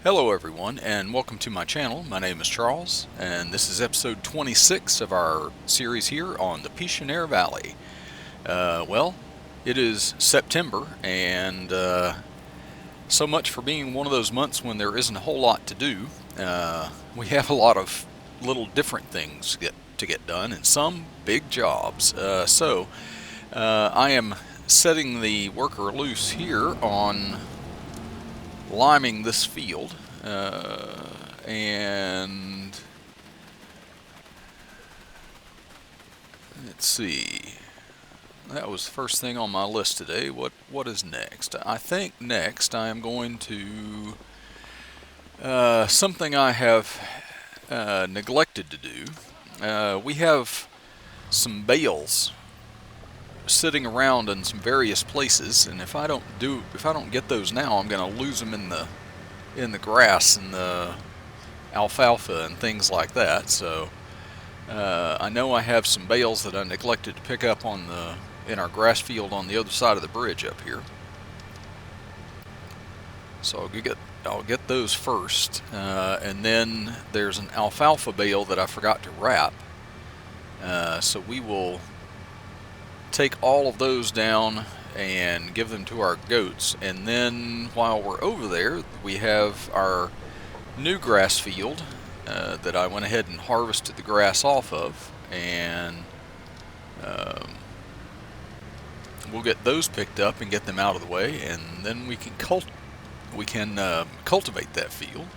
Hello everyone and welcome to my channel. My name is Charles and this is episode 26 of our series here on the Pichonniere Valley. Well, it is September and so much for being one of those months when there isn't a whole lot to do. We have a lot of little different things to get done and some big jobs. I am setting the worker loose here on liming this field, and let's see, that was the first thing on my list today. What is next? I think next I am going to something I have neglected to do. We have some bales sitting around in some various places, and if I don't get those now, I'm going to lose them in the grass and the alfalfa and things like that. So I know I have some bales that I neglected to pick up in our grass field on the other side of the bridge up here. So I'll get those first, and then there's an alfalfa bale that I forgot to wrap. So we will take all of those down and give them to our goats, and then while we're over there, we have our new grass field that I went ahead and harvested the grass off of, and we'll get those picked up and get them out of the way, and then we can cultivate that field.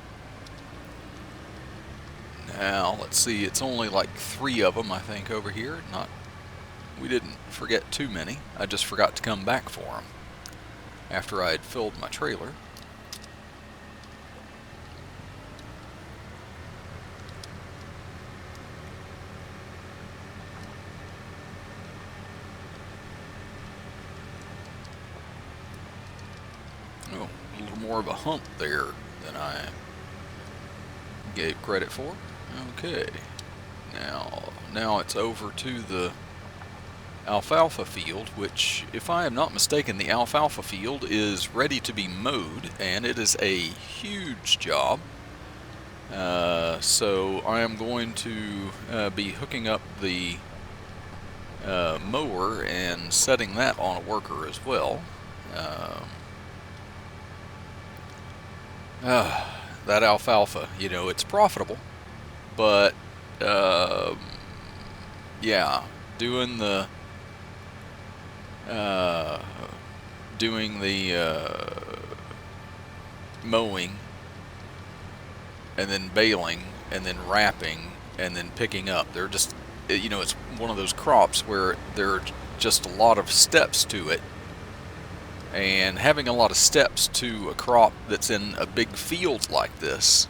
Now let's see, it's only like 3 of them I think over here. We didn't forget too many. I just forgot to come back for them after I had filled my trailer. Oh, a little more of a hump there than I gave credit for. Okay, now it's over to the alfalfa field, which, if I am not mistaken, the alfalfa field is ready to be mowed, and it is a huge job. So I am going to be hooking up the mower and setting that on a worker as well. That alfalfa, it's profitable, but yeah, doing the mowing and then baling and then wrapping and then picking up, they're just, it's one of those crops where there are just a lot of steps to it, and having a lot of steps to a crop that's in a big field like this,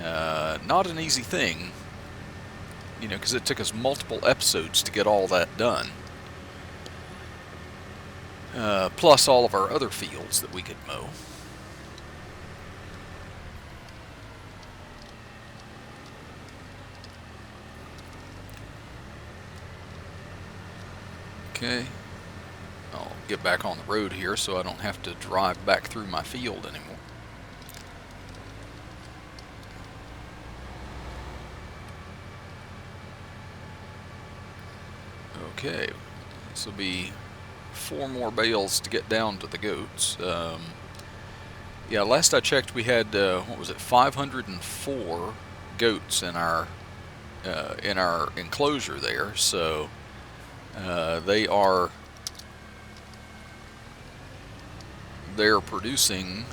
not an easy thing, because it took us multiple episodes to get all that done. Plus all of our other fields that we could mow. Okay, I'll get back on the road here so I don't have to drive back through my field anymore. Okay, this will be 4 more bales to get down to the goats. Yeah, last I checked we had 504 goats in our enclosure there. So they're producing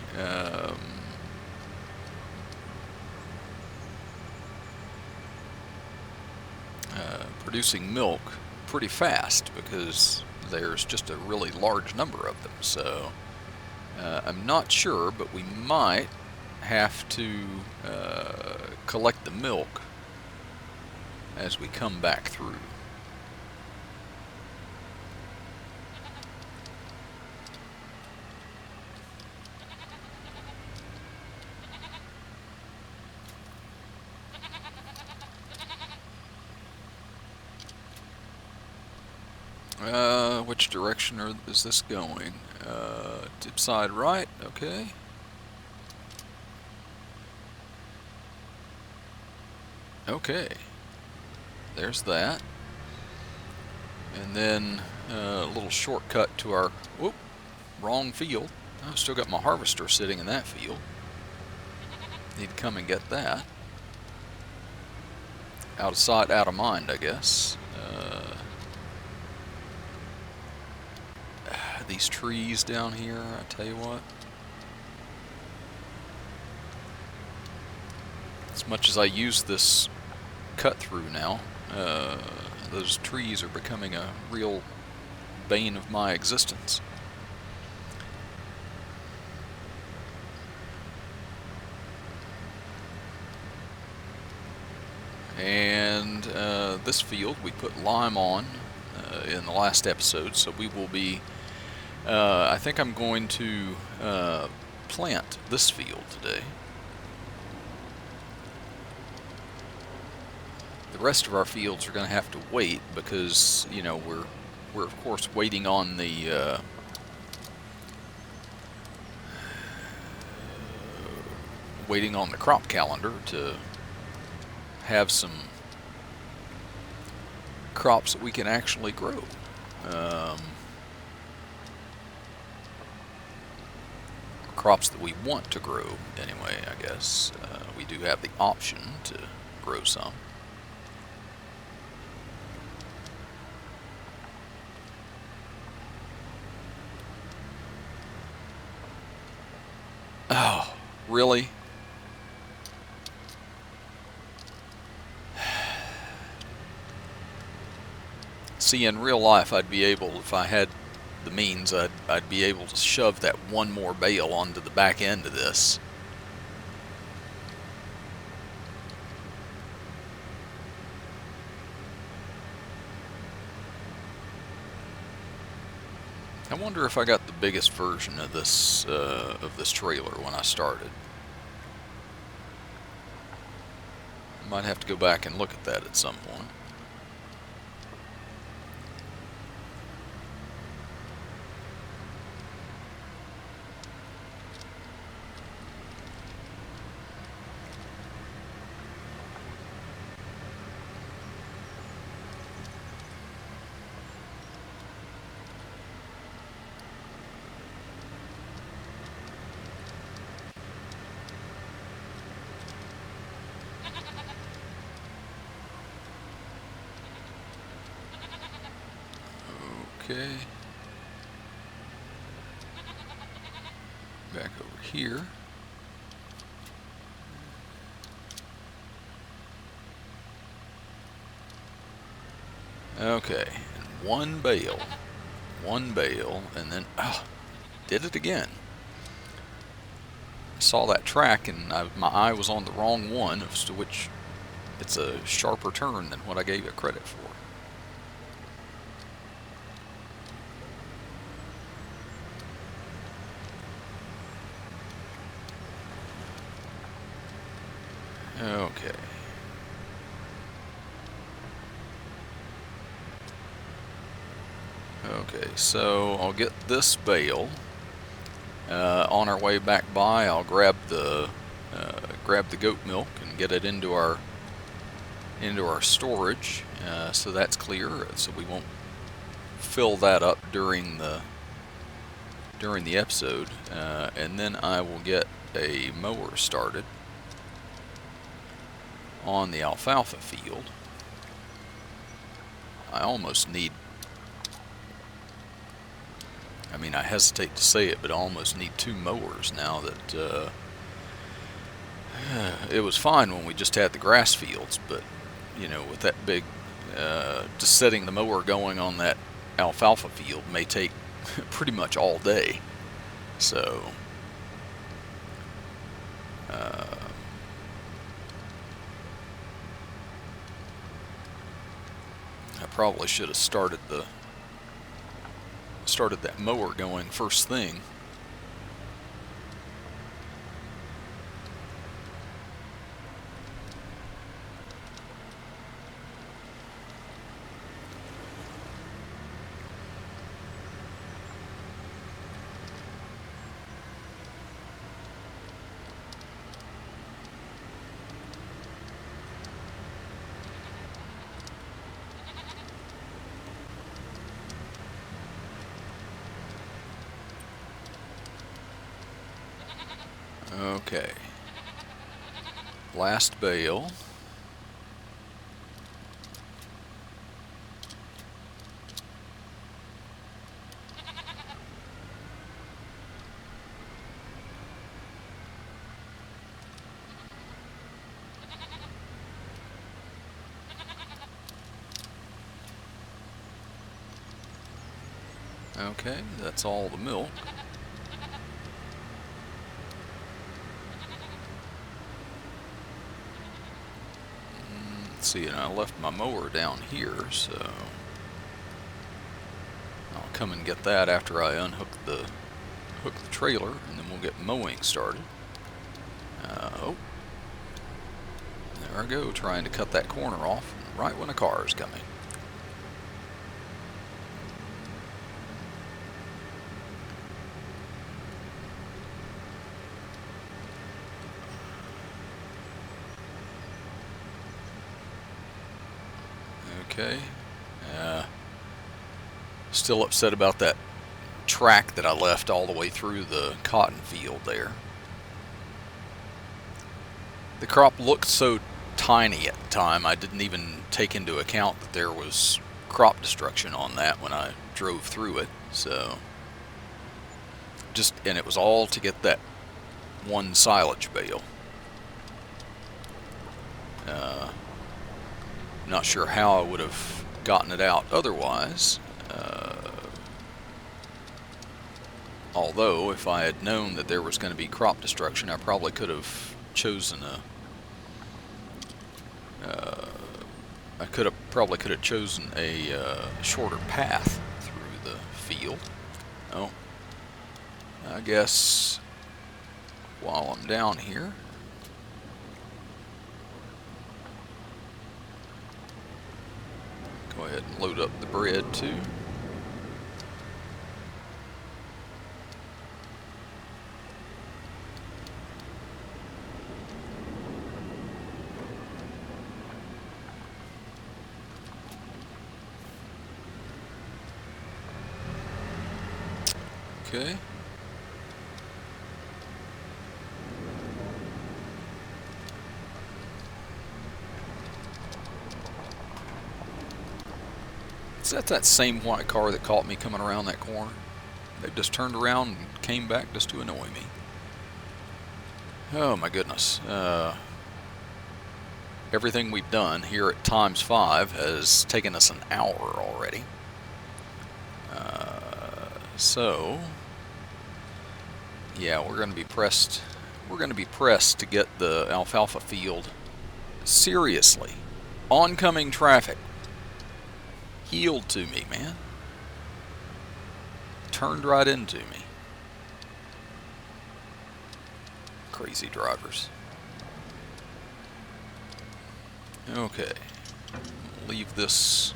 milk pretty fast because there's just a really large number of them. So I'm not sure, but we might have to collect the milk as we come back through. Which direction is this going? Tip side right, okay. Okay, there's that. And then a little shortcut to our, whoop, wrong field. I've still got my harvester sitting in that field. Need to come and get that. Out of sight, out of mind, I guess. These trees down here, I tell you what. As much as I use this cut through now, those trees are becoming a real bane of my existence. And this field we put lime on in the last episode, so we will be, I think I'm going to plant this field today. The rest of our fields are going to have to wait because, you know, we're of course waiting on the crop calendar to have some crops that we can actually grow. Crops that we want to grow anyway, I guess. We do have the option to grow some. Oh, really? See, in real life, I'd be able, if I had the means, I'd be able to shove that one more bale onto the back end of this. I wonder if I got the biggest version of this trailer when I started. I might have to go back and look at that at some point. Okay. Back over here. Okay, and one bale, and then, did it again. Saw that track and my eye was on the wrong one, as to which it's a sharper turn than what I gave it credit for. Okay. Okay, so I'll get this bale. On our way back by, I'll grab the goat milk and get it into our storage, so that's clear. So we won't fill that up during the episode, and then I will get a mower started on the alfalfa field. I almost need, I mean, I hesitate to say it, but I almost need 2 mowers now that it was fine when we just had the grass fields, but you know, with that big, just setting the mower going on that alfalfa field may take pretty much all day. So I probably should have started that mower going first thing. Okay. Last bale. Okay, that's all the milk. Let's see, and I left my mower down here, so I'll come and get that after I unhook the trailer, and then we'll get mowing started. Oh, there I go, trying to cut that corner off right when a car is coming. Okay. Still upset about that track that I left all the way through the cotton field there. The crop looked so tiny at the time, I didn't even take into account that there was crop destruction on that when I drove through it. So, and it was all to get that one silage bale. Not sure how I would have gotten it out otherwise. Although, if I had known that there was going to be crop destruction, I probably could have chosen probably could have chosen a shorter path through the field. Oh, I guess while I'm down here, go ahead and load up the bread too. Okay. Is that same white car that caught me coming around that corner? They just turned around and came back just to annoy me. Oh my goodness. Everything we've done here at ×5 has taken us an hour already. So, yeah, we're going to be pressed. We're going to be pressed to get the alfalfa field. Seriously, oncoming traffic. Yield to me, man. Turned right into me. Crazy drivers. Okay. Leave this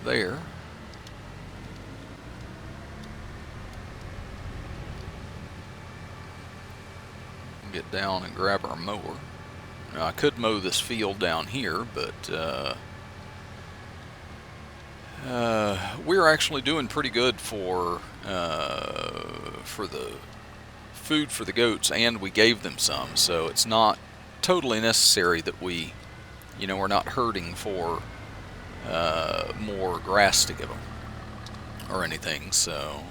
there. Get down and grab our mower. Now, I could mow this field down here, but we're actually doing pretty good for the food for the goats, and we gave them some, so it's not totally necessary that we're not herding for more grass to give them or anything. So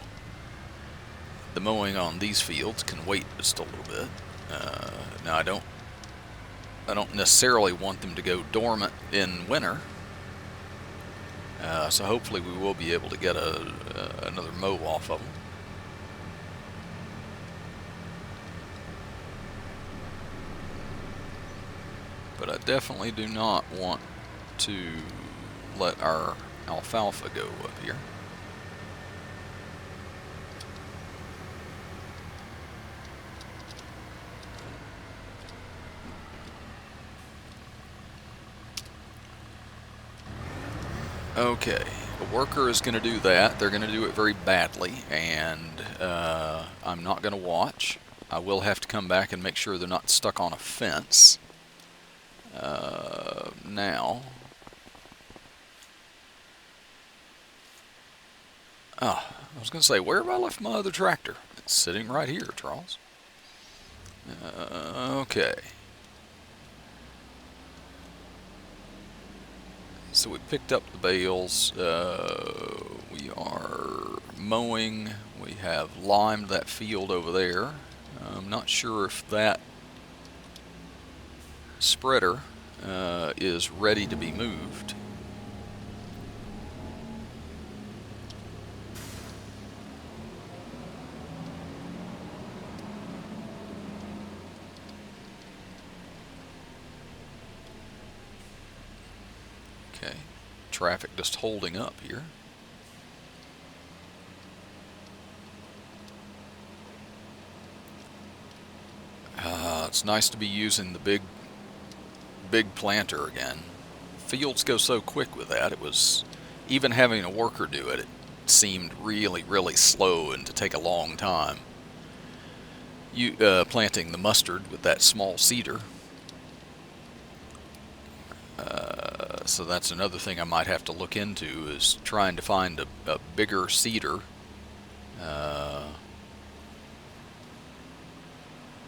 the mowing on these fields can wait just a little bit. Now I don't necessarily want them to go dormant in winter. So hopefully we will be able to get another mow off of them. But I definitely do not want to let our alfalfa go up here. Okay, a worker is going to do that. They're going to do it very badly, and I'm not going to watch. I will have to come back and make sure they're not stuck on a fence. Now, I was going to say, where have I left my other tractor? It's sitting right here, Charles. Okay. So we picked up the bales. We are mowing. We have limed that field over there. I'm not sure if that spreader is ready to be moved. Okay, traffic just holding up here. It's nice to be using the big planter again. Fields go so quick with that. It was, even having a worker do it, it seemed really slow and to take a long time. Planting the mustard with that small seeder. So that's another thing I might have to look into, is trying to find a bigger seeder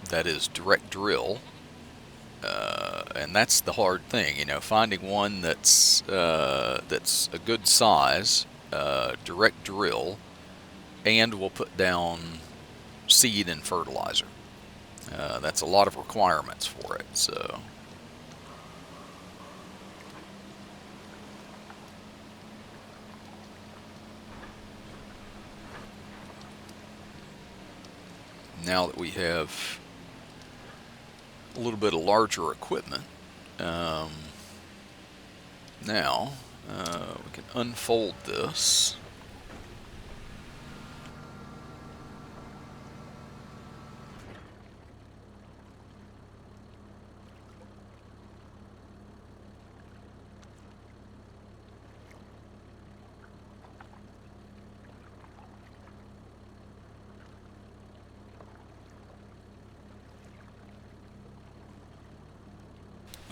that is direct drill. And that's the hard thing, finding one that's a good size, direct drill, and will put down seed and fertilizer. That's a lot of requirements for it. So now that we have a little bit of larger equipment, now we can unfold this.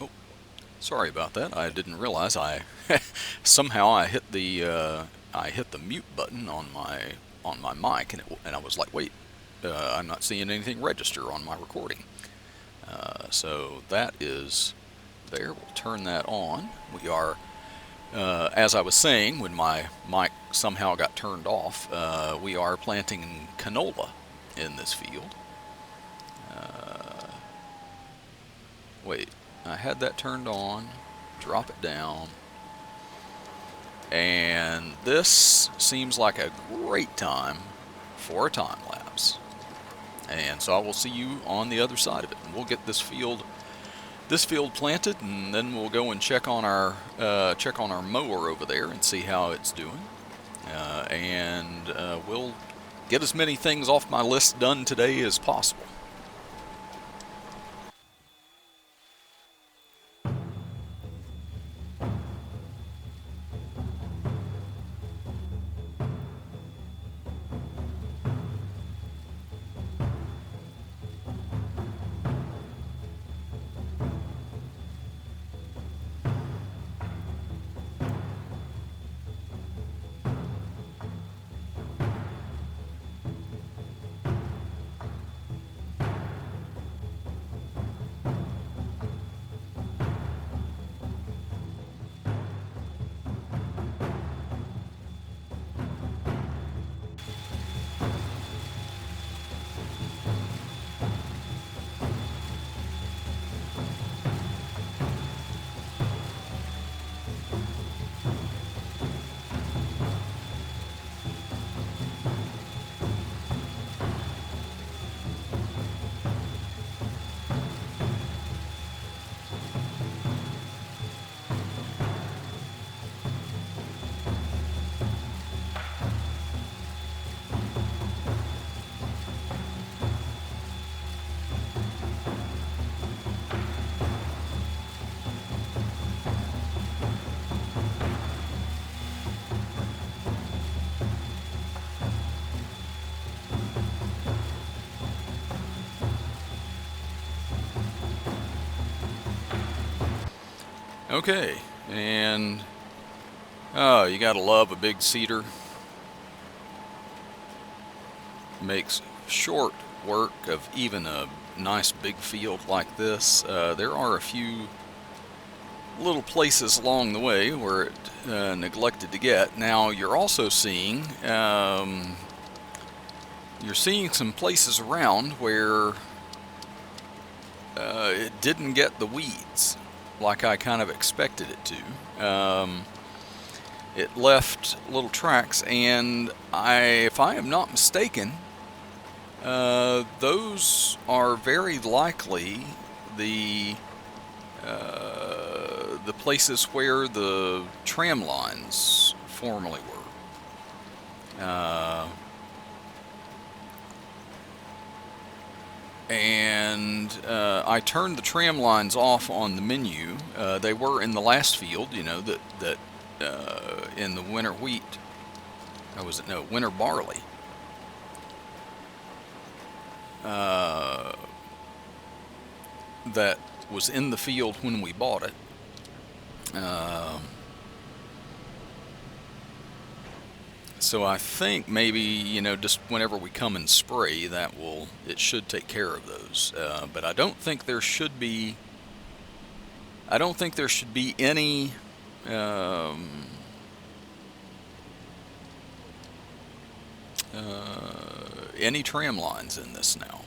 Oh, sorry about that. I didn't realize I somehow I hit the mute button on my mic, and I was like, wait, I'm not seeing anything register on my recording. So that is there. We'll turn that on. We are, as I was saying, when my mic somehow got turned off, we are planting canola in this field. Wait, I had that turned on. Drop it down. And this seems like a great time for a time lapse. And so I will see you on the other side of it. And we'll get this field planted, and then we'll go and check on our mower over there and see how it's doing. And we'll get as many things off my list done today as possible. Okay, and oh, you gotta love a big seeder. Makes short work of even a nice big field like this, there are a few little places along the way where it neglected to get. Now you're also seeing some places around where it didn't get the weeds like I kind of expected it to. It left little tracks, and if I am not mistaken, those are very likely the places where the tram lines formerly were. I turned the tram lines off on the menu. They were in the last field, you know, that in the winter wheat. Or was it, no, winter barley. That was in the field when we bought it. So I think maybe, you know, just whenever we come and spray, it should take care of those. But I don't think there should be any any tram lines in this now.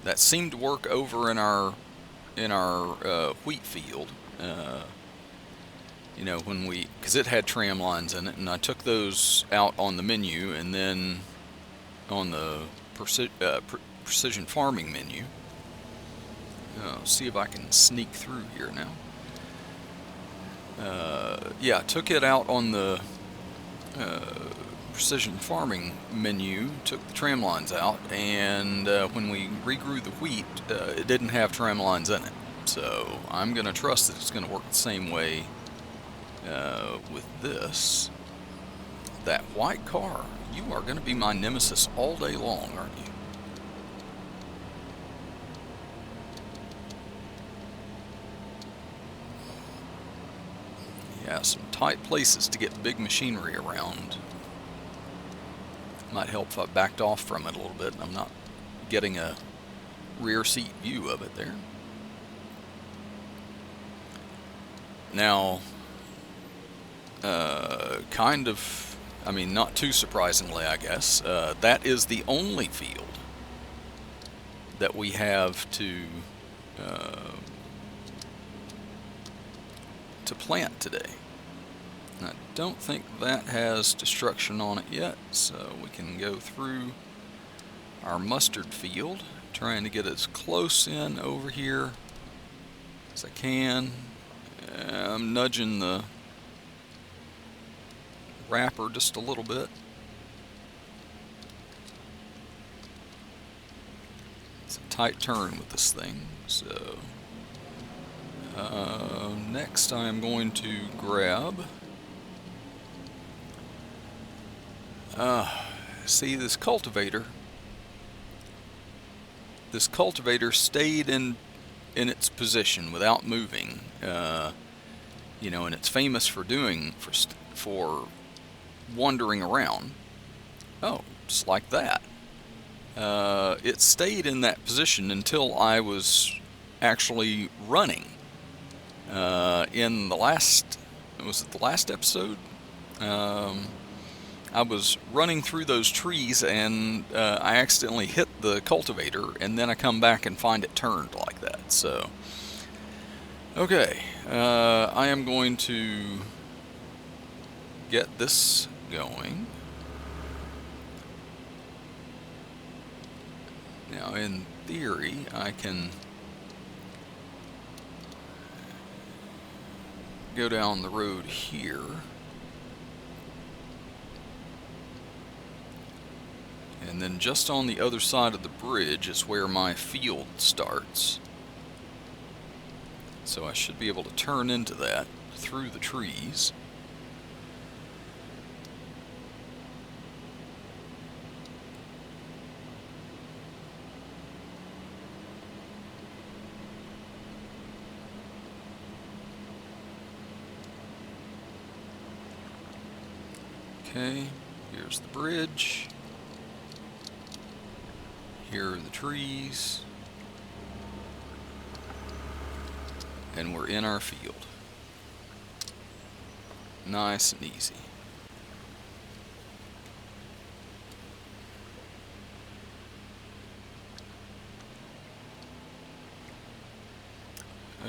That seemed to work over in our wheat field. You know, because it had tram lines in it, and I took those out on the menu, and then on the precision farming menu. See if I can sneak through here now. Yeah, I took it out on the precision farming menu, took the tram lines out, and when we regrew the wheat, it didn't have tram lines in it. So I'm going to trust that it's going to work the same way with this. That white car, you are going to be my nemesis all day long, aren't you? Yeah, some tight places to get big machinery around. Might help if I backed off from it a little bit and I'm not getting a rear seat view of it there. Now, not too surprisingly, I guess, that is the only field that we have to plant today. I don't think that has destruction on it yet, so we can go through our mustard field, trying to get as close in over here as I can. I'm nudging the wrapper just a little bit. It's a tight turn with this thing, so next I'm going to grab see this cultivator. This cultivator stayed in its position without moving, you know, and it's famous for for wandering around. Oh, just like that. It stayed in that position until I was actually running. In the last, was it the last episode? I was running through those trees and I accidentally hit the cultivator, and then I come back and find it turned like that. So, okay, I am going to get this going. Now, in theory, I can go down the road here. And then just on the other side of the bridge is where my field starts. So I should be able to turn into that through the trees. Okay, here's the bridge. Here are the trees. And we're in our field. Nice and easy.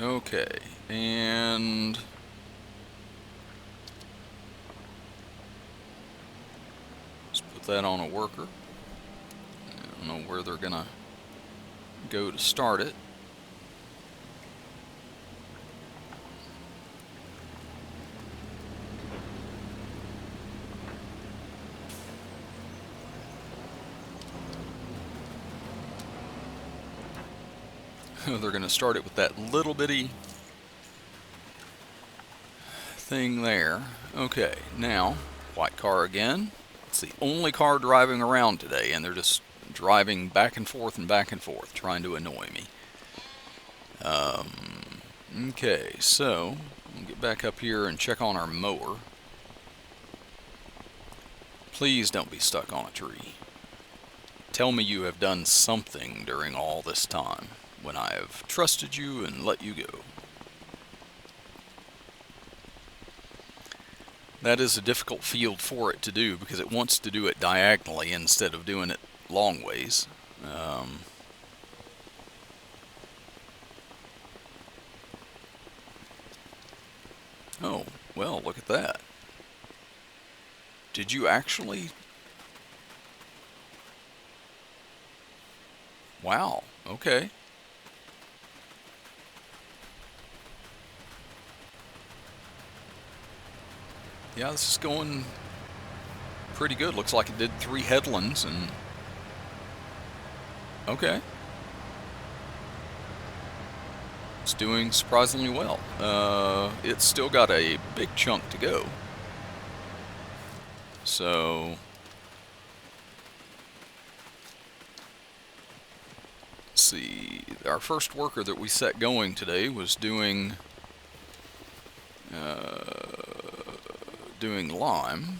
Okay, and let's put that on a worker. I don't know where they're gonna go to start it. They're going to start it with that little bitty thing there. Okay, now, white car again. It's the only car driving around today, and they're just driving back and forth, trying to annoy me. Okay, so, we'll get back up here and check on our mower. Please don't be stuck on a tree. Tell me you have done something during all this time, when I have trusted you and let you go. That is a difficult field for it to do because it wants to do it diagonally instead of doing it long ways. Oh, well, look at that. Did you actually? Wow, okay. Yeah, this is going pretty good. Looks like it did 3 headlands and... Okay. It's doing surprisingly well. It's still got a big chunk to go. So... Let's see. Our first worker that we set going today was doing lime.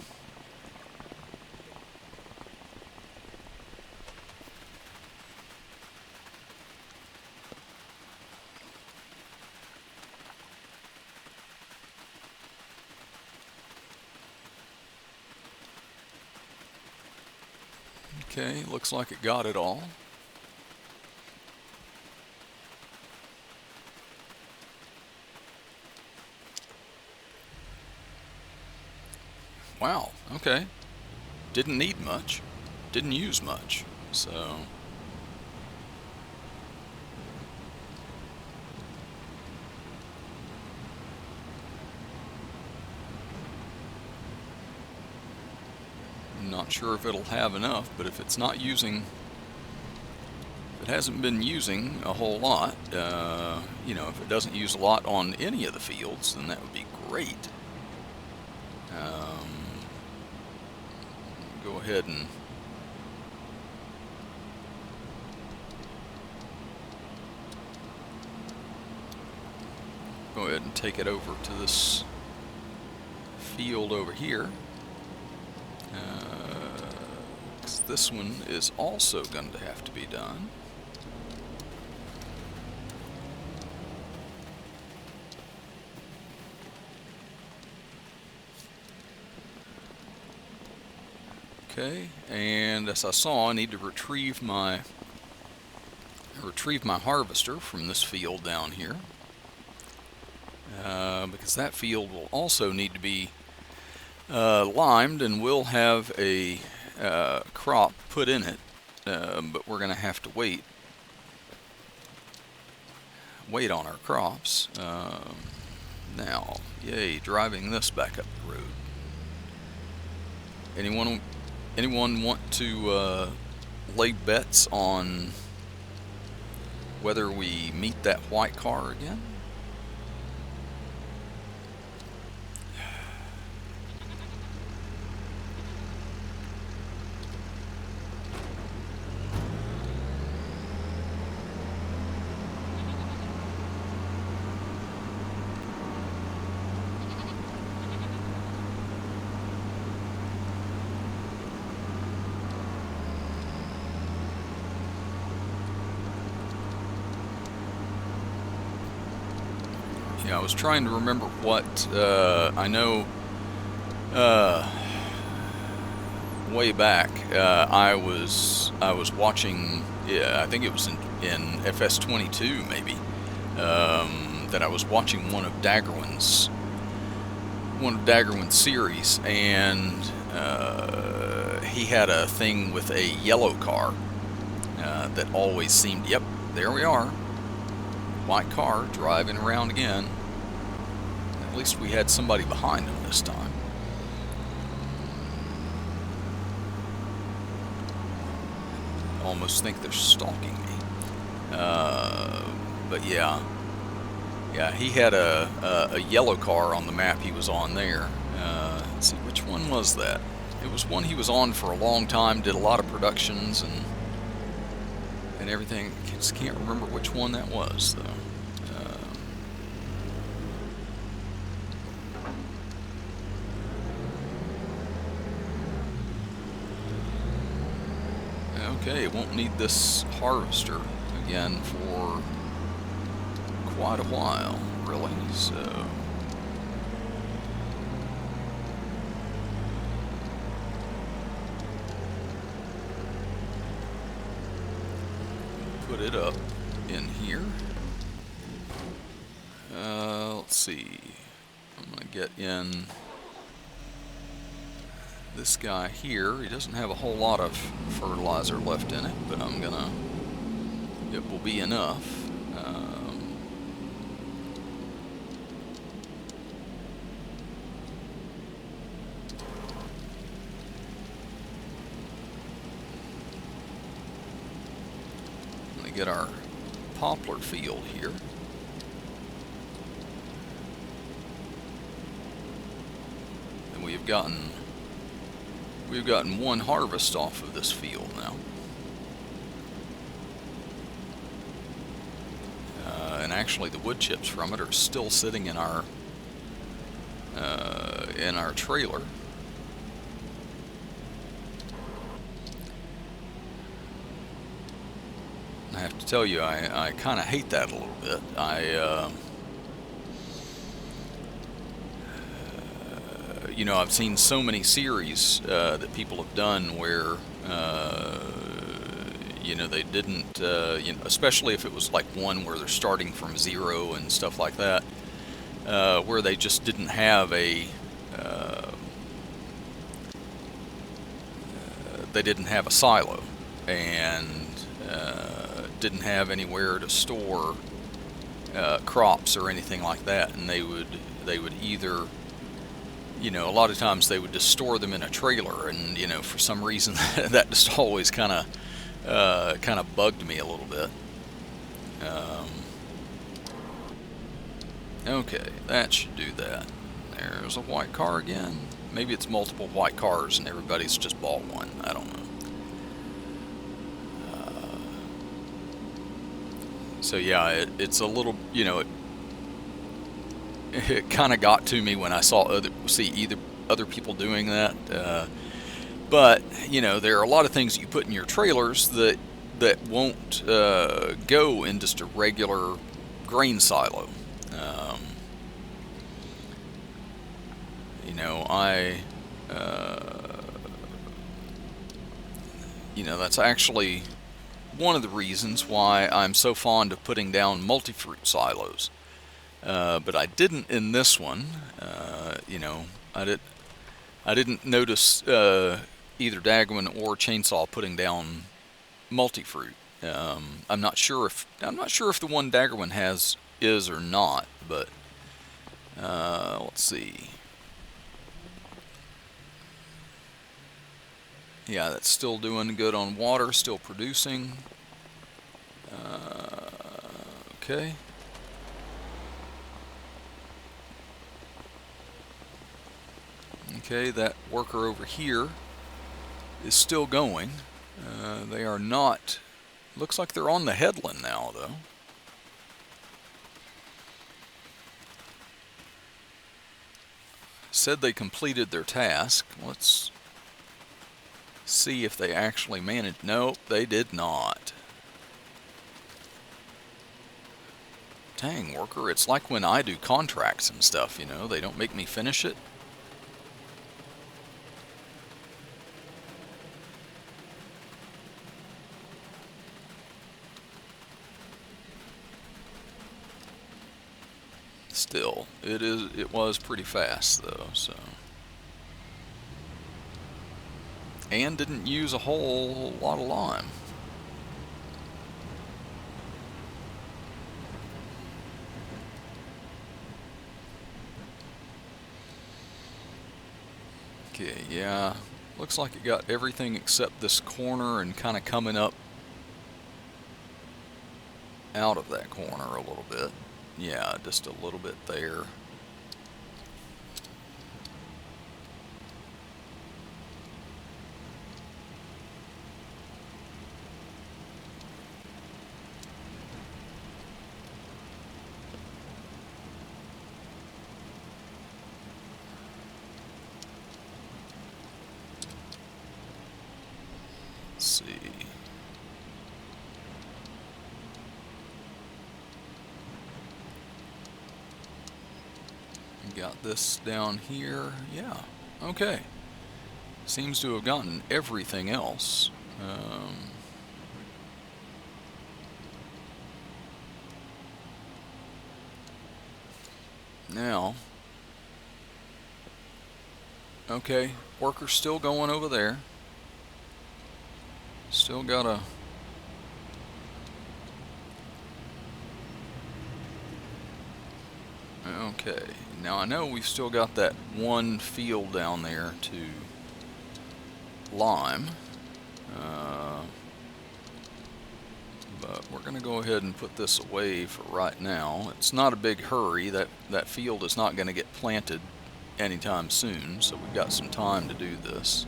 Okay, looks like it got it all. Wow, okay. Didn't need much. Didn't use much. So... I'm not sure if it'll have enough, but if it's not using... If it hasn't been using a whole lot, you know, if it doesn't use a lot on any of the fields, then that would be great. Go ahead and take it over to this field over here. 'Cause this one is also going to have to be done. Okay, and as I saw, I need to retrieve my harvester from this field down here, because that field will also need to be limed, and will have a crop put in it, but we're going to have to wait on our crops. Now, yay, driving this back up the road. Anyone want to lay bets on whether we meet that white car again? Yeah, I was trying to remember what I know. Way back, I was watching. Yeah, I think it was in FS22 maybe. That I was watching one of Daggerwin's series, and he had a thing with a yellow car that always seemed. Yep, there we are. White car driving around again. At least we had somebody behind him this time. Almost think they're stalking me. But yeah, he had a yellow car on the map he was on there. Let's see, which one was that? It was one he was on for a long time, did a lot of productions and everything. Just can't remember which one that was though. Okay, it won't need this harvester again for quite a while, really, so... Put it up in here. Let's see. I'm going to get in this guy here. He doesn't have a whole lot of fertilizer left in it, but it will be enough. I'm going to get our poplar field here. And we've gotten one harvest off of this field now. And actually the wood chips from it are still sitting in our trailer. I have to tell you, I kind of hate that a little bit. You know, I've seen so many series that people have done where, you know, they didn't, you know, especially if it was like one where they're starting from zero and stuff like that, where they just didn't have a silo and didn't have anywhere to store crops or anything like that, and they would either, you know, a lot of times they would just store them in a trailer, and you know, for some reason that just always kind of bugged me a little bit. Okay, that should do that. There's a white car again. Maybe it's multiple white cars and everybody's just bought one. I don't know. So yeah, it's a little, you know, it kind of got to me when I saw other people doing that. But you know, there are a lot of things that you put in your trailers that won't go in just a regular grain silo. You know, you know, that's actually one of the reasons why I'm so fond of putting down multi-fruit silos. But I didn't in this one. You know, I didn't notice either Daggerwin or Chainsaw putting down multi-fruit. I'm not sure if the one Daggerwin has is or not, but let's see. Yeah, that's still doing good on water, still producing. Okay. Okay, that worker over here is still going. They are not. Looks like they're on the headland now, though. Said they completed their task. Let's see if they actually managed. Nope, they did not. Dang, worker, it's like when I do contracts and stuff, you know, they don't make me finish it. Still, it was pretty fast though, so. And didn't use a whole lot of lime. Okay, yeah, looks like it got everything except this corner and kind of coming up out of that corner a little bit. Yeah, just a little bit there. Let's see. Got this down here. Yeah, okay. Seems to have gotten everything else. Now, okay, worker's still going over there. Still gotta. Okay, now I know we've still got that one field down there to lime. But we're going to go ahead and put this away for right now. It's not a big hurry. That field is not going to get planted anytime soon, so we've got some time to do this.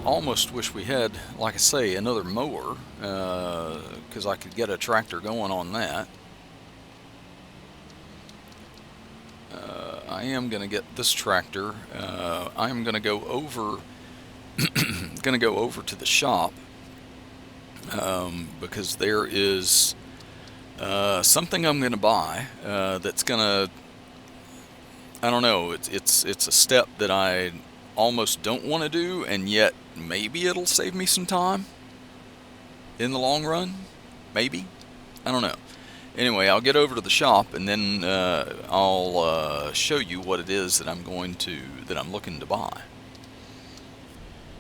Almost wish we had, like I say, another mower, because I could get a tractor going on that. I am going to get this tractor. I am going to go over to the shop, because there is something I'm going to buy that's going to, I don't know, it's a step that I almost don't want to do, and yet maybe it'll save me some time in the long run. Maybe, I don't know. Anyway, I'll get over to the shop and then I'll show you what it is that I'm looking to buy.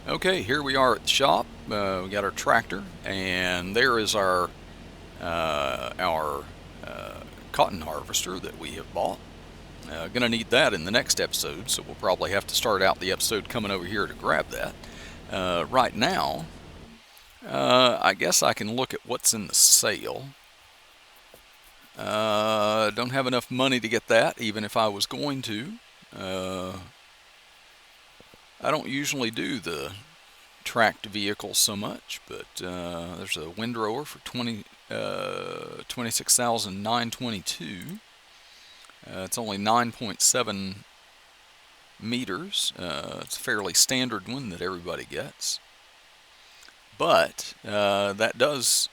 Okay, here we are at the shop. We got our tractor, and there is our cotton harvester that we have bought. Gonna need that in the next episode, so we'll probably have to start out the episode coming over here to grab that. Right now, I guess I can look at what's in the sale. Don't have enough money to get that, even if I was going to. I don't usually do the tracked vehicles so much, but there's a windrower for $26,922. It's only 9.7 meters. It's a fairly standard one that everybody gets. But that does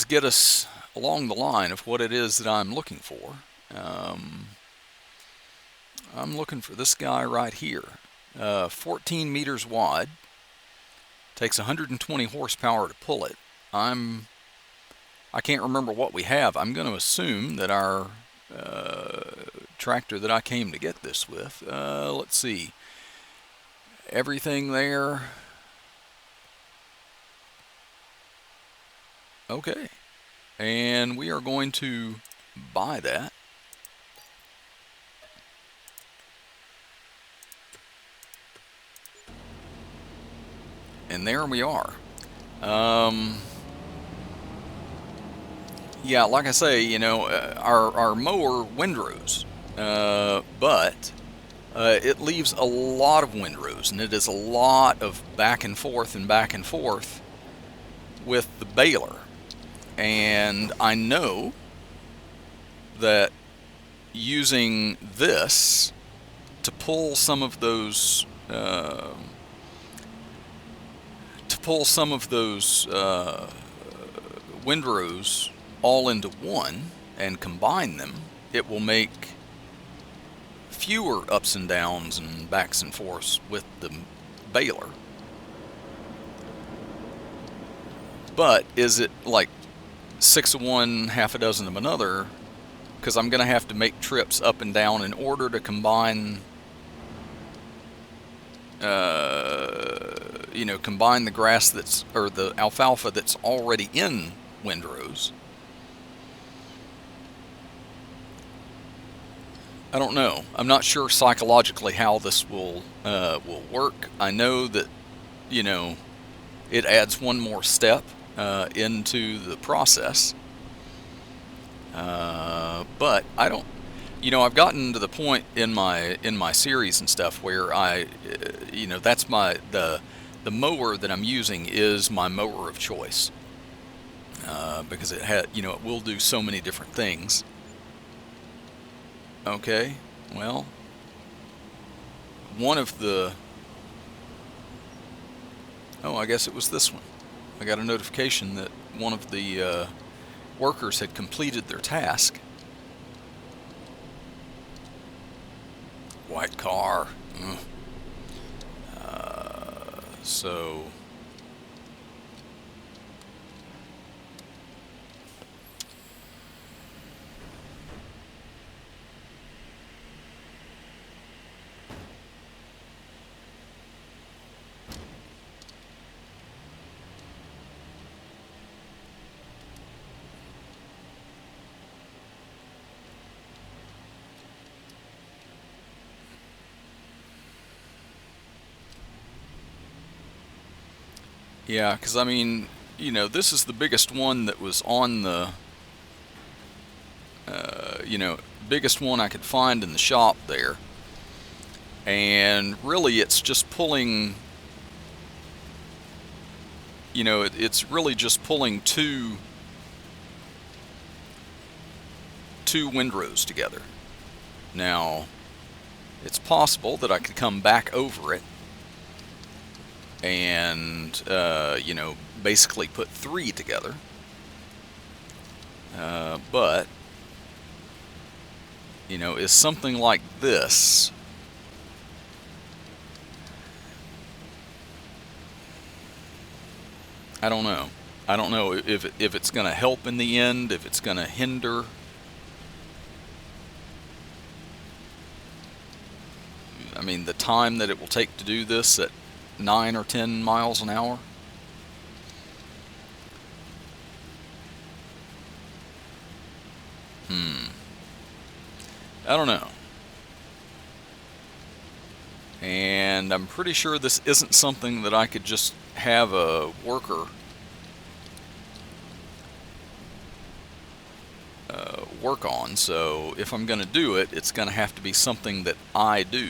get us along the line of what it is that I'm looking for. I'm looking for this guy right here. 14 meters wide. Takes 120 horsepower to pull it. I can't remember what we have. I'm going to assume that our tractor that I came to get this with, let's see, everything there. Okay, and we are going to buy that. And there we are. Yeah, like I say, you know, our mower windrows, but it leaves a lot of windrows, and it is a lot of back and forth with the baler. And I know that using this to pull some of those windrows all into one and combine them, it will make fewer ups and downs and backs and forths with the baler. But is it like 6 of one, half a dozen of another? Because I'm going to have to make trips up and down in order to combine, combine the grass or the alfalfa that's already in windrows. I don't know. I'm not sure psychologically how this will work. I know that, it adds one more step into the process. But I don't, I've gotten to the point in my series and stuff where that's the mower that I'm using is my mower of choice, because it will do so many different things. Okay, well, I guess it was this one. I got a notification that one of the workers had completed their task. White car. So yeah, because I mean, this is the biggest one that was on the, biggest one I could find in the shop there. And really it's just pulling, it's really just pulling two windrows together. Now, it's possible that I could come back over it and basically put 3 together, but is something like this, I don't know if it's going to help in the end, if it's going to hinder. I mean, the time that it will take to do this at 9 or 10 miles an hour. I don't know. And I'm pretty sure this isn't something that I could just have a worker work on. So if I'm going to do it, it's going to have to be something that I do.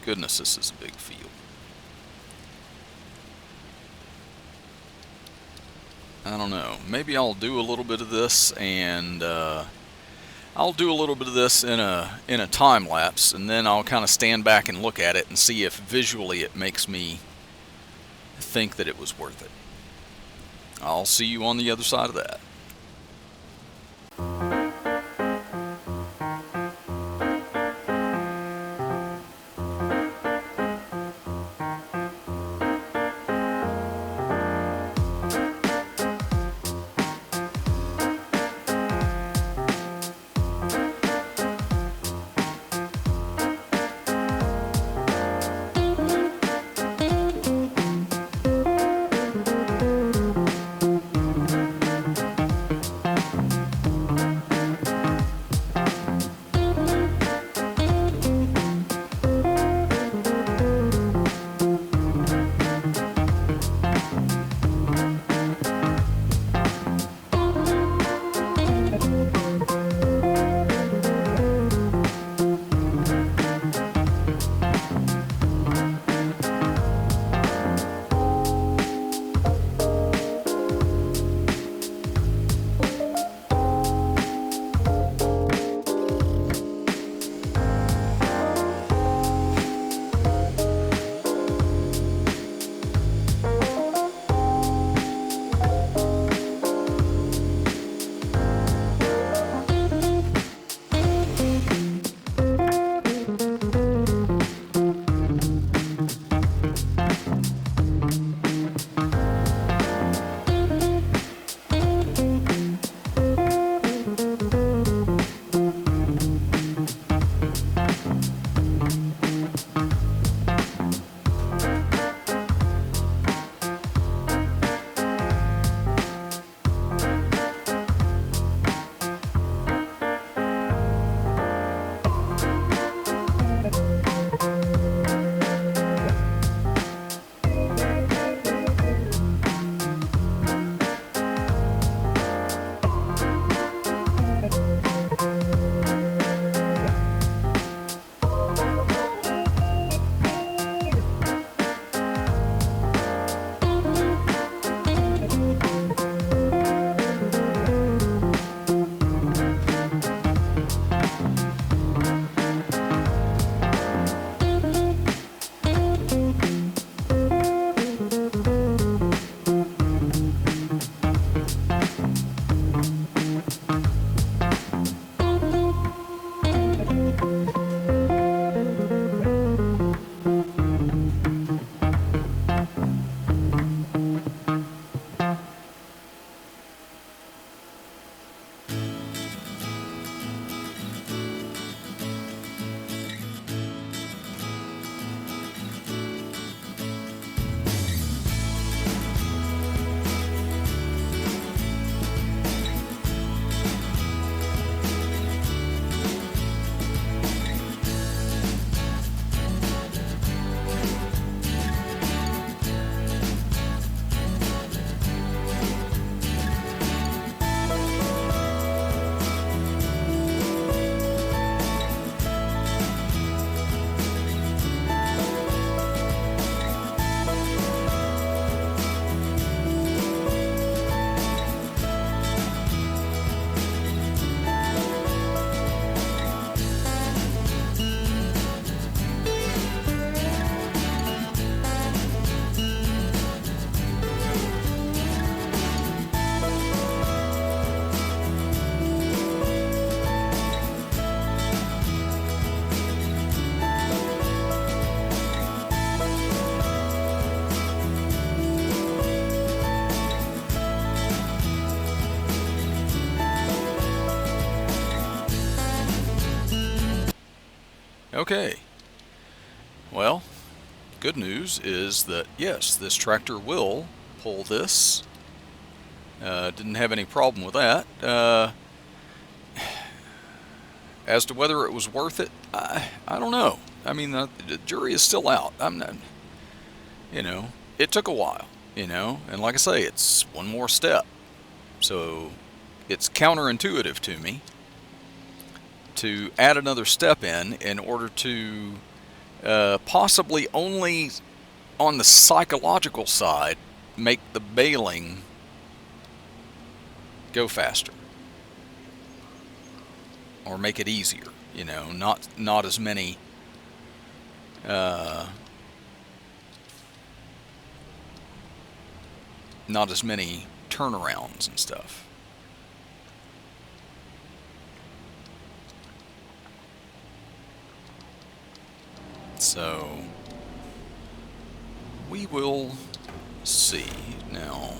Goodness, this is a big field. I don't know. Maybe I'll do a little bit of this, and I'll do a little bit of this in a time lapse, and then I'll kind of stand back and look at it and see if visually it makes me think that it was worth it. I'll see you on the other side of that. Okay, well, good news is that yes, this tractor will pull this. Didn't have any problem with that. As to whether it was worth it, I don't know. I mean, the jury is still out. I'm not, it took a while, and like I say, it's one more step. So it's counterintuitive to me to add another step in order to possibly only on the psychological side make the baling go faster or make it easier. Not as many not as many turnarounds and stuff. So we will see. Now,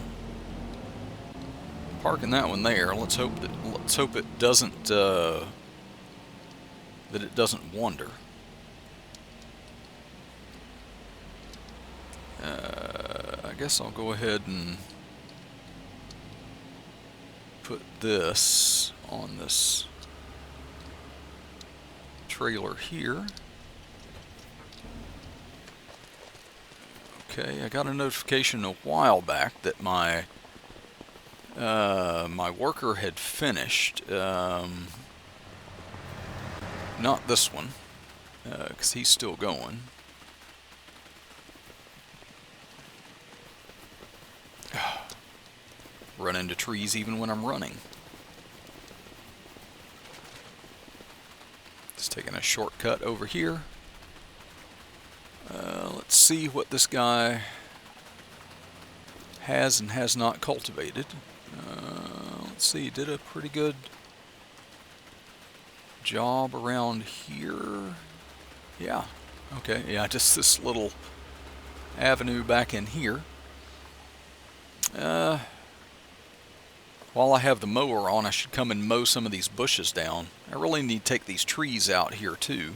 parking that one there. Let's hope it doesn't that it doesn't wander. I guess I'll go ahead and put this on this trailer here. Okay, I got a notification a while back that my my worker had finished. Not this one, because he's still going. Run into trees even when I'm running. Just taking a shortcut over here. Let's see what this guy has and has not cultivated. Let's see, he did a pretty good job around here. Yeah, okay, yeah, just this little avenue back in here. While I have the mower on, I should come and mow some of these bushes down. I really need to take these trees out here too.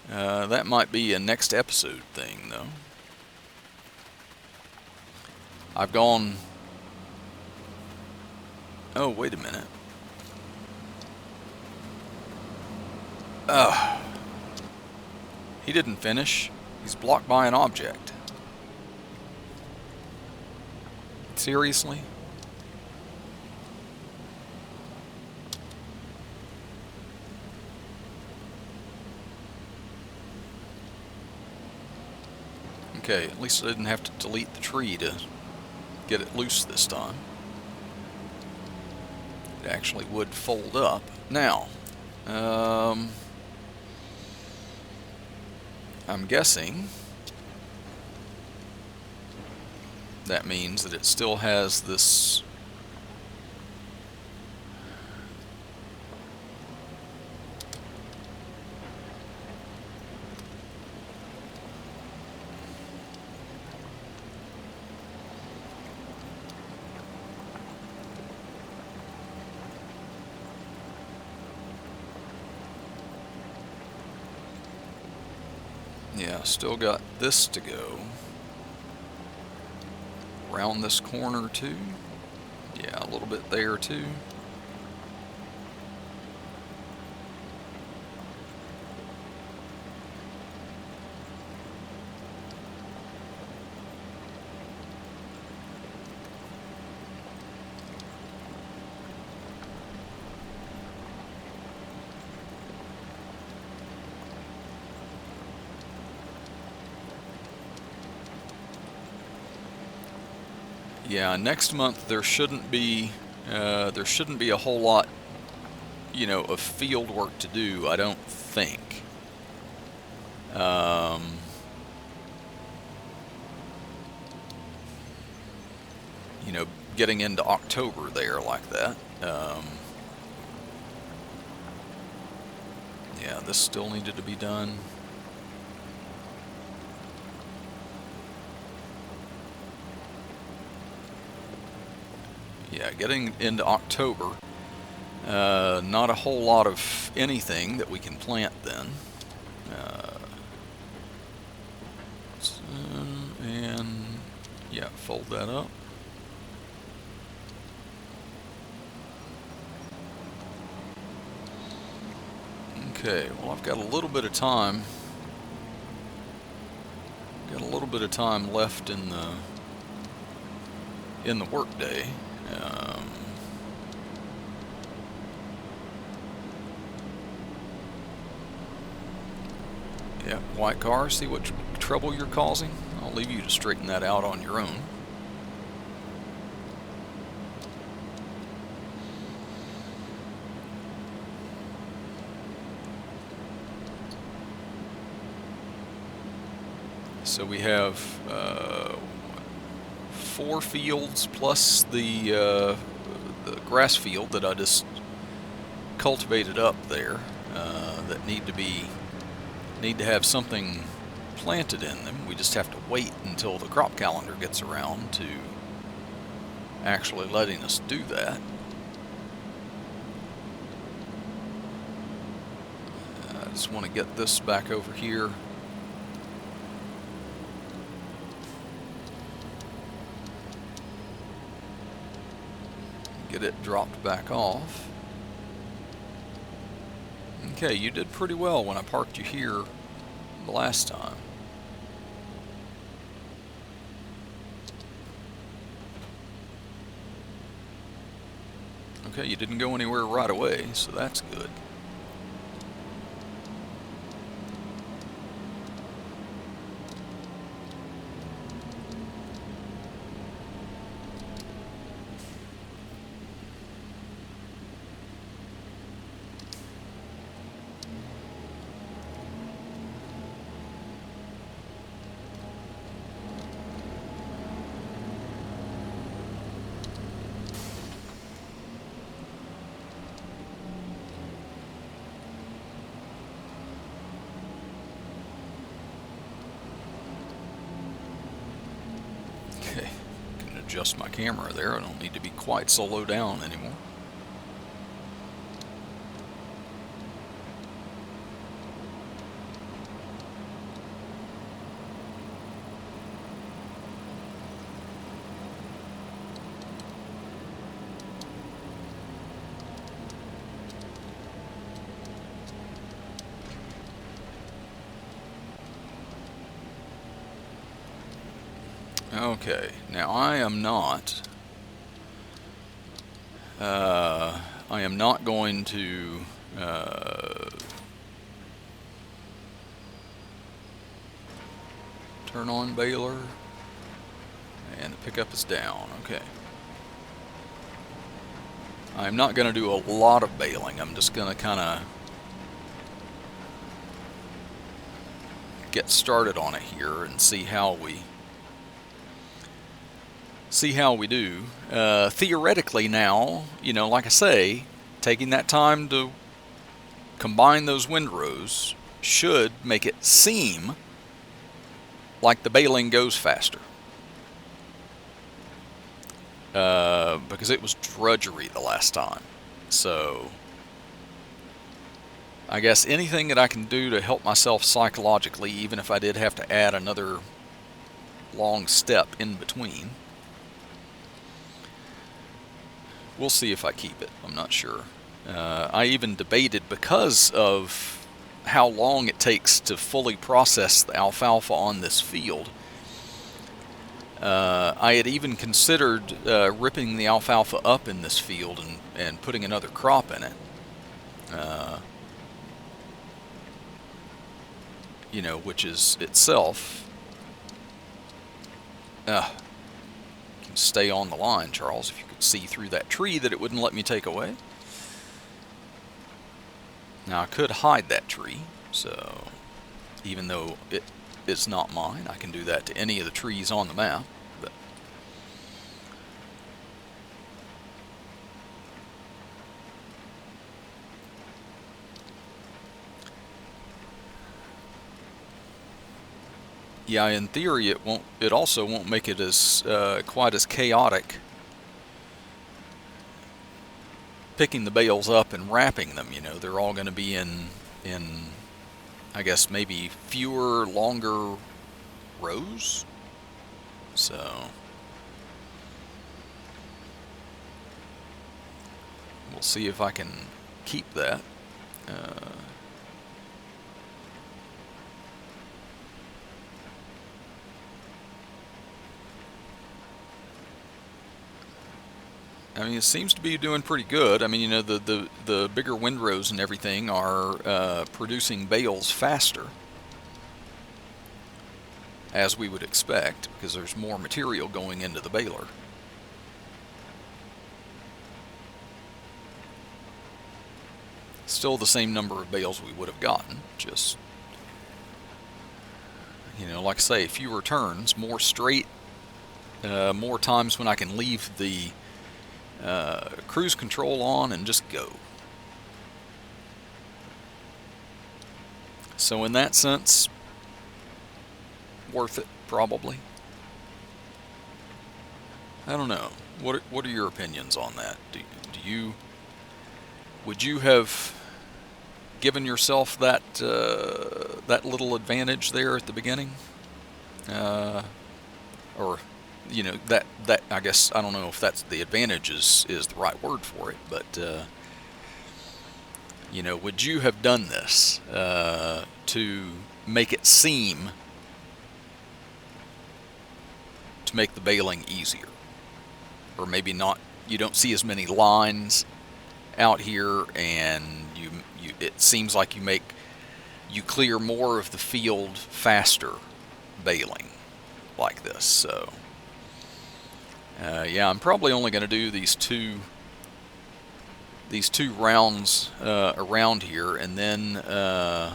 That might be a next episode thing, though. I've gone... Oh, wait a minute. He didn't finish. He's blocked by an object. Seriously? Okay, at least I didn't have to delete the tree to get it loose this time. It actually would fold up. Now, I'm guessing that means that it still has this yeah, still got this to go. Around this corner too. Yeah, a little bit there too. Yeah, next month there shouldn't be a whole lot, of field work to do, I don't think. Getting into October there like that. Yeah, this still needed to be done. Yeah, getting into October, not a whole lot of anything that we can plant then. And yeah, fold that up. Okay, well, I've got a little bit of time. Got a little bit of time left in the workday. Yeah, white car, see what trouble you're causing? I'll leave you to straighten that out on your own. So we have 4 fields plus the grass field that I just cultivated up there that need to have something planted in them. We just have to wait until the crop calendar gets around to actually letting us do that. I just want to get this back over here. Get it dropped back off. Okay, you did pretty well when I parked you here the last time. Okay, you didn't go anywhere right away, so that's good. Okay, can adjust my camera there. I don't need to be quite so low down anymore. Okay, now I am not going to turn on baler, and the pickup is down. Okay. I'm not going to do a lot of baling. I'm just going to kind of get started on it here and see how we do. Theoretically now, you know, like I say, taking that time to combine those windrows should make it seem like the baling goes faster. Because it was drudgery the last time. So I guess anything that I can do to help myself psychologically, even if I did have to add another long step in between. We'll see if I keep it. I'm not sure. I even debated, because of how long it takes to fully process the alfalfa on this field, I had even considered ripping the alfalfa up in this field and putting another crop in it. You know, which is itself... can stay on the line, Charles, if you could see through that tree that it wouldn't let me take away. Now I could hide that tree, so even though it's not mine, I can do that to any of the trees on the map. But yeah, in theory it also won't make it as quite as chaotic picking the bales up and wrapping them. You know, they're all going to be in I guess maybe fewer, longer rows. So we'll see if I can keep that. I mean, it seems to be doing pretty good. I mean, you know, the bigger windrows and everything are producing bales faster, as we would expect, because there's more material going into the baler. Still the same number of bales we would have gotten, just, you know, like I say, fewer turns, more straight, more times when I can leave the cruise control on and just go. So in that sense, worth it, probably. I don't know. What are your opinions on that? Would you have given yourself that that little advantage there at the beginning, or you know, that I guess, I don't know if that's the advantage is the right word for it, but you know, would you have done this to make it seem, to make the baling easier, or maybe not? You don't see as many lines out here, and it seems like you clear more of the field faster baling like this. So yeah, I'm probably only going to do these two rounds around here, and then I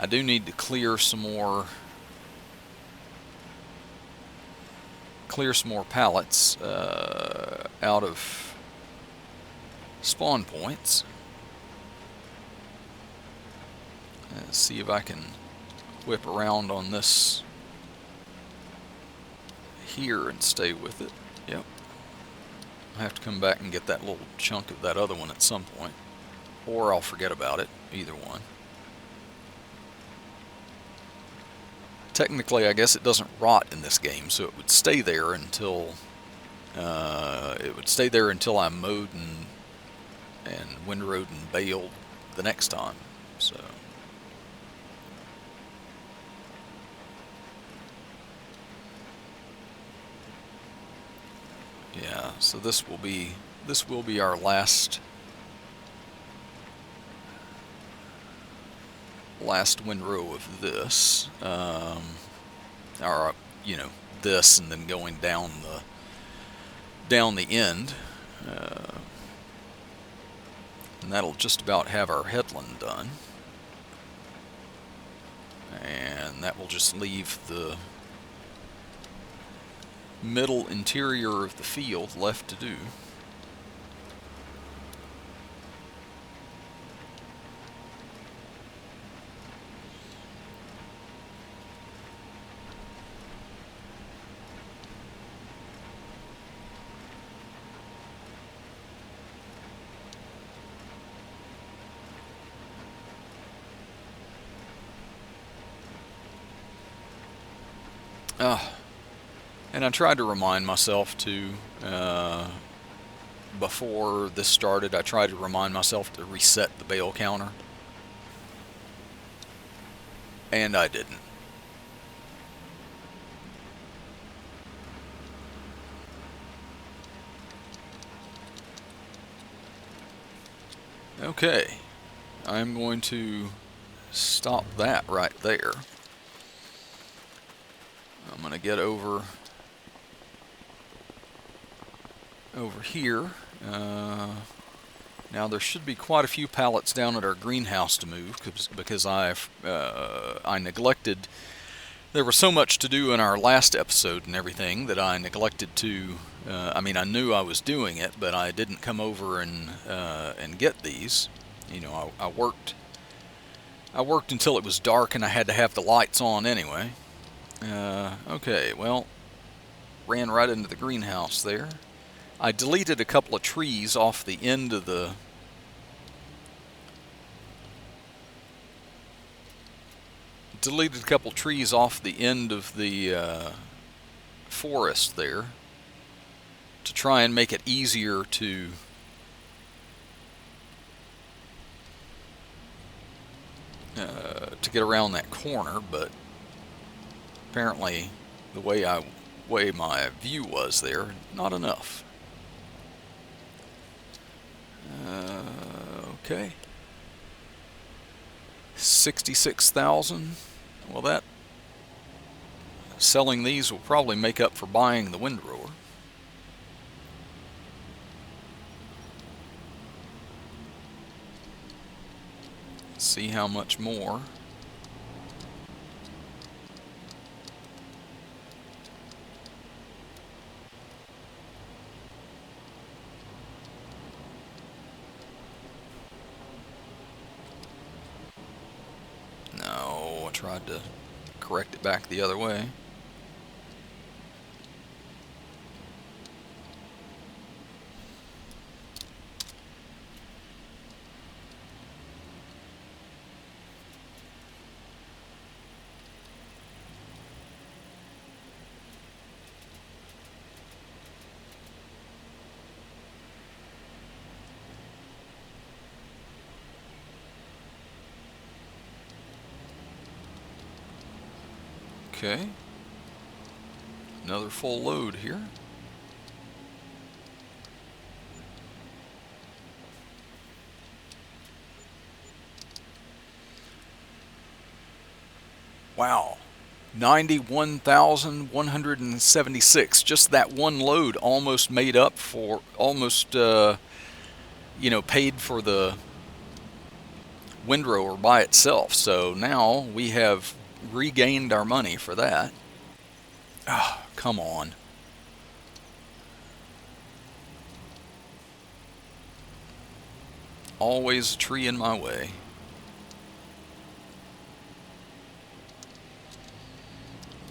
do need to clear some more pallets out of spawn points. Let's see if I can whip around on this here and stay with it. Yep. I have to come back and get that little chunk of that other one at some point, or I'll forget about it. Either one. Technically, I guess it doesn't rot in this game, so it would stay there until I'm mowed and windrowed and baled the next time. So yeah, so this will be our last windrow of this, or you know, this, and then going down the end, and that'll just about have our headland done, and that will just leave the middle interior of the field left to do. And I tried to remind myself to, before this started, I tried to remind myself to reset the bale counter, and I didn't. Okay, I'm going to stop that right there. I'm going to get over here. Now there should be quite a few pallets down at our greenhouse to move, because I neglected. There was so much to do in our last episode and everything that I neglected to. I mean, I knew I was doing it, but I didn't come over and get these. You know, I worked until it was dark, and I had to have the lights on anyway. Okay, well, ran right into the greenhouse there. I deleted a couple of trees off the end of the deleted a couple trees off the end of the forest there to try and make it easier to get around that corner, but apparently the way my view was there, not enough. Okay. 66,000. Well, that selling these will probably make up for buying the windrower. See how much more. No, I tried to correct it back the other way. Okay, another full load here. Wow, 91,176. Just that one load almost made up for, paid for the windrower by itself. So now we have regained our money for that. Oh, come on. Always a tree in my way.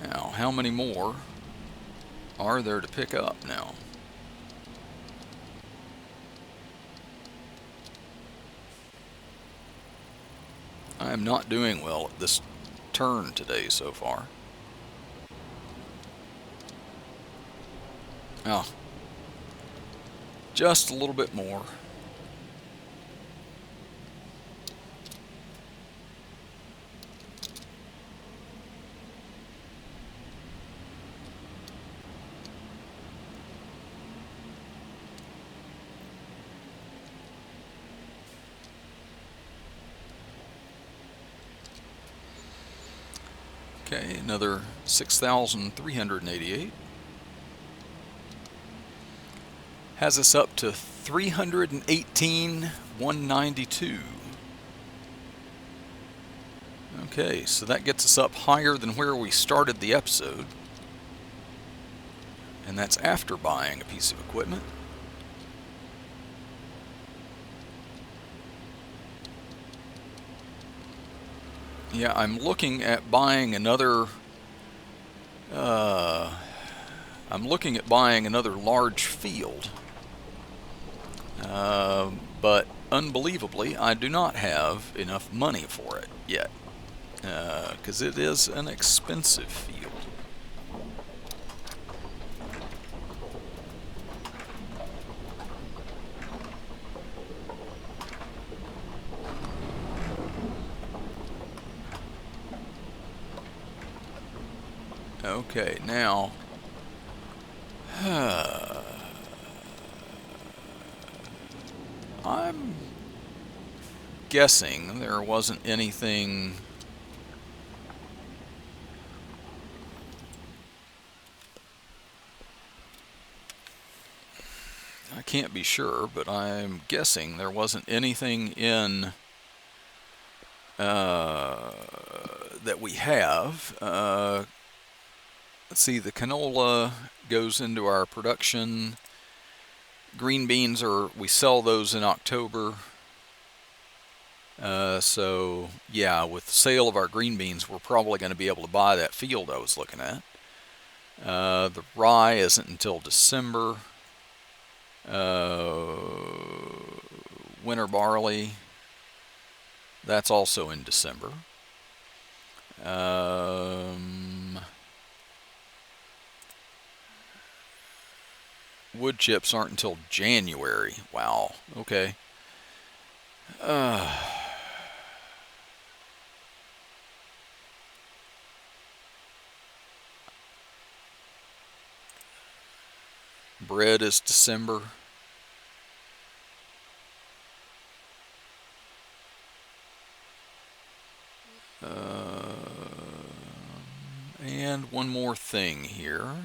Now, how many more are there to pick up now? I am not doing well at this turn today so far. Oh, just a little bit more. Okay, another 6,388. Has us up to 318,192. Okay, so that gets us up higher than where we started the episode. And that's after buying a piece of equipment. Yeah, I'm looking at buying another large field. But unbelievably, I do not have enough money for it yet, because it is an expensive field. Okay, now I'm guessing there wasn't anything I can't be sure, but I'm guessing there wasn't anything in that we have. Let's see, the canola goes into our production. Green beans we sell those in October. So yeah, with the sale of our green beans, we're probably going to be able to buy that field I was looking at. The rye isn't until December. Winter barley, that's also in December. Wood chips aren't until January. Wow. Okay. Bread is December. And one more thing here.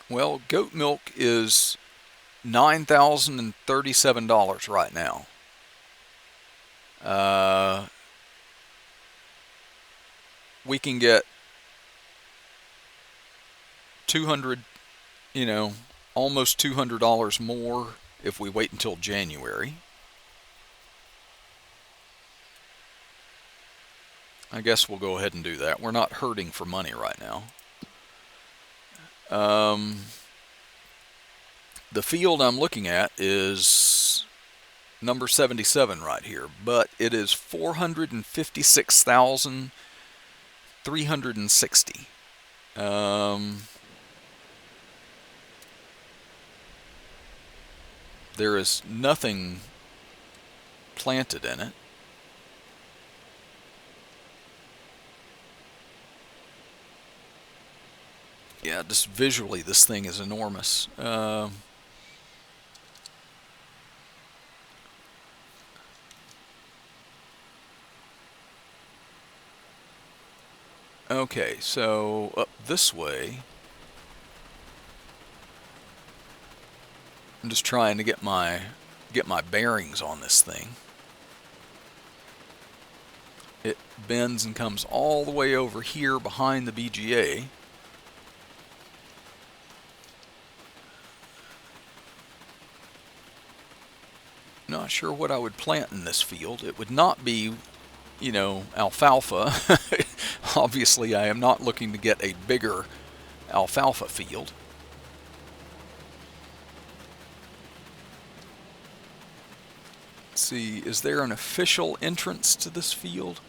Well, goat milk is $9,037 right now. We can get 200, almost $200 more if we wait until January. I guess we'll go ahead and do that. We're not hurting for money right now. The field I'm looking at is number 77 right here, but it is 456,360. There is nothing planted in it. Yeah, just visually this thing is enormous. Okay, so up this way, I'm just trying to get my bearings on this thing. It bends and comes all the way over here behind the BGA. Not sure what I would plant in this field. It would not be, alfalfa. Obviously, I am not looking to get a bigger alfalfa field. Let's see, is there an official entrance to this field?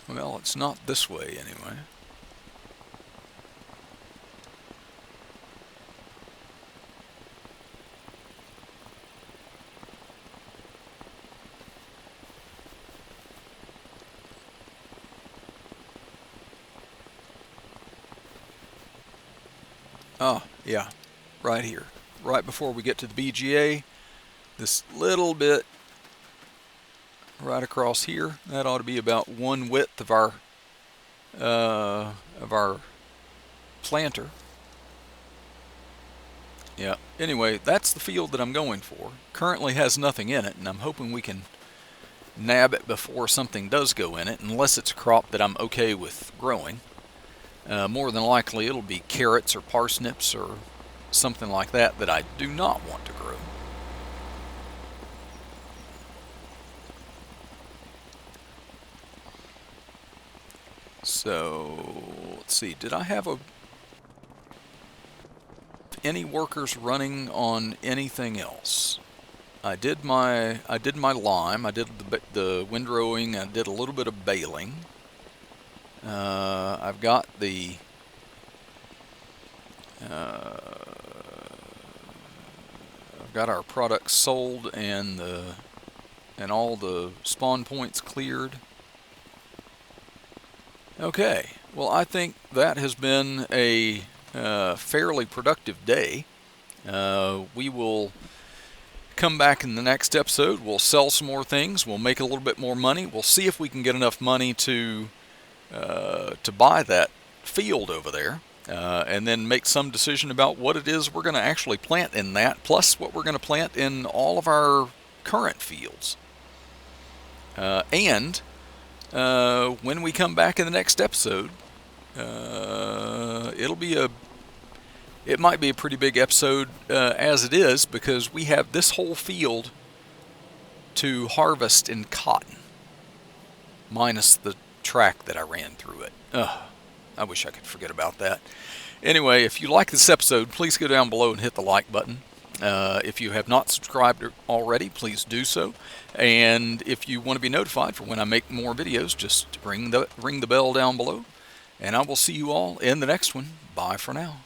Well, it's not this way anyway. Oh, yeah, right here. Right before we get to the BGA, this little bit right across here, that ought to be about one width of our planter. Yeah, anyway, that's the field that I'm going for. Currently has nothing in it, and I'm hoping we can nab it before something does go in it, unless it's a crop that I'm okay with growing. More than likely it'll be carrots or parsnips or something like that that I do not want to grow. So let's see, did I have any workers running on anything else? I did my lime, I did the windrowing, I did a little bit of baling. I've got the I've got our products sold and all the spawn points cleared. Okay, well, I think that has been a fairly productive day. We will come back in the next episode. We'll sell some more things. We'll make a little bit more money. We'll see if we can get enough money to buy that field over there, and then make some decision about what it is we're going to actually plant in that, plus what we're going to plant in all of our current fields. And when we come back in the next episode, it'll be it might be a pretty big episode as it is, because we have this whole field to harvest in cotton, minus the track that I ran through it. Ugh, I wish I could forget about that. Anyway, if you like this episode, please go down below and hit the like button. If you have not subscribed already, please do so. And if you want to be notified for when I make more videos, just ring the bell down below. And I will see you all in the next one. Bye for now.